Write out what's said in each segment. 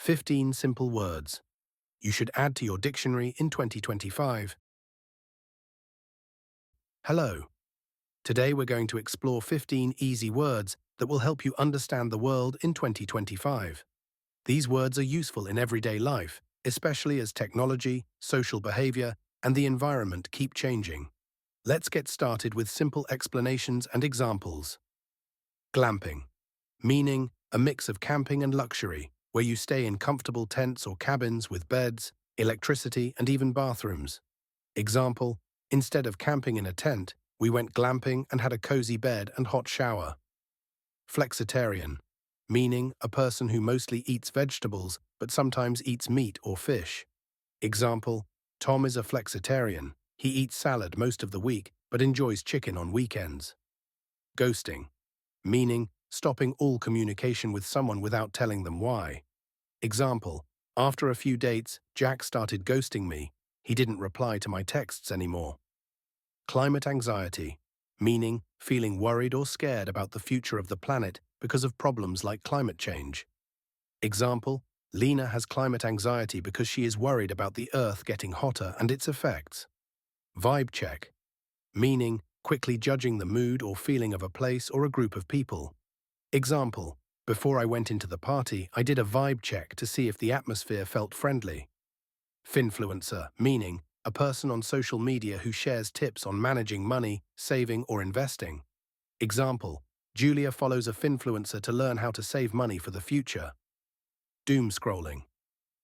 15 simple words you should add to your dictionary in 2025. Hello. Today we're going to explore 15 easy words that will help you understand the world in 2025. These words are useful in everyday life, especially as technology, social behavior, and the environment keep changing. Let's get started with simple explanations and examples. Glamping, meaning a mix of camping and luxury, where you stay in comfortable tents or cabins with beds, electricity, and even bathrooms. Example, instead of camping in a tent, we went glamping and had a cozy bed and hot shower. Flexitarian, meaning a person who mostly eats vegetables but sometimes eats meat or fish. Example, Tom is a flexitarian. He eats salad most of the week but enjoys chicken on weekends. Ghosting, meaning stopping all communication with someone without telling them why. Example, after a few dates, Jack started ghosting me. He didn't reply to my texts anymore. Climate anxiety, meaning feeling worried or scared about the future of the planet because of problems like climate change. Example, Lena has climate anxiety because she is worried about the Earth getting hotter and its effects. Vibe check, meaning quickly judging the mood or feeling of a place or a group of people. Example, before I went into the party, I did a vibe check to see if the atmosphere felt friendly. Finfluencer, meaning a person on social media who shares tips on managing money, saving, or investing. Example, Julia follows a finfluencer to learn how to save money for the future. Doom scrolling,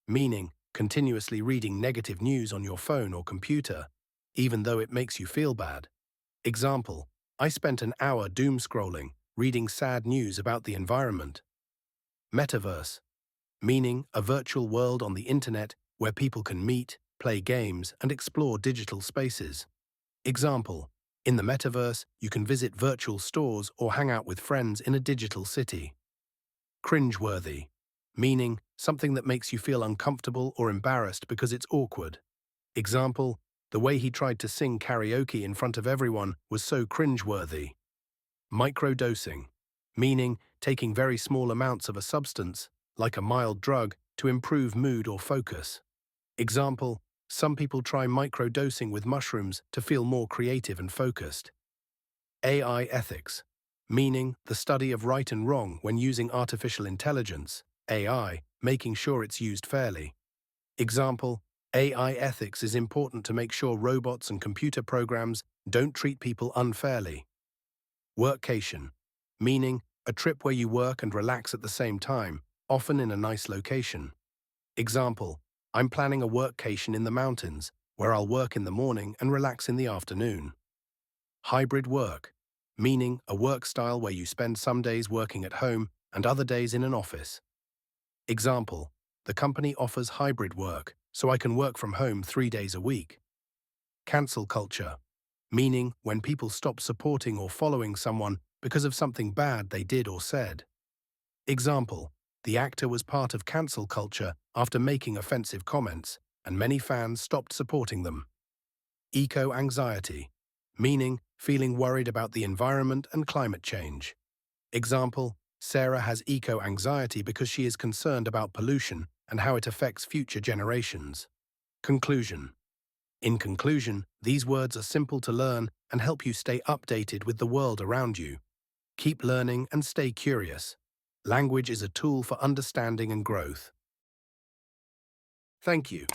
meaning continuously reading negative news on your phone or computer, even though it makes you feel bad. Example, I spent an hour doom scrolling, reading sad news about the environment. Metaverse, meaning a virtual world on the internet where people can meet, play games, and explore digital spaces. Example, in the metaverse, you can visit virtual stores or hang out with friends in a digital city. Cringeworthy, meaning something that makes you feel uncomfortable or embarrassed because it's awkward. Example, the way he tried to sing karaoke in front of everyone was so cringeworthy. Microdosing, meaning taking very small amounts of a substance, like a mild drug, to improve mood or focus. Example, some people try microdosing with mushrooms to feel more creative and focused. AI ethics, meaning the study of right and wrong when using artificial intelligence, AI, making sure it's used fairly. Example, AI ethics is important to make sure robots and computer programs don't treat people unfairly. Workcation, meaning a trip where you work and relax at the same time, often in a nice location. Example, I'm planning a workcation in the mountains, where I'll work in the morning and relax in the afternoon. Hybrid work, meaning a work style where you spend some days working at home and other days in an office. Example, the company offers hybrid work, so I can work from home 3 days a week. Cancel culture, meaning when people stop supporting or following someone because of something bad they did or said. Example, the actor was part of cancel culture after making offensive comments, and many fans stopped supporting them. Eco-anxiety, meaning feeling worried about the environment and climate change. Example, Sarah has eco-anxiety because she is concerned about pollution and how it affects future generations. Conclusion. In conclusion, these words are simple to learn and help you stay updated with the world around you. Keep learning and stay curious. Language is a tool for understanding and growth. Thank you.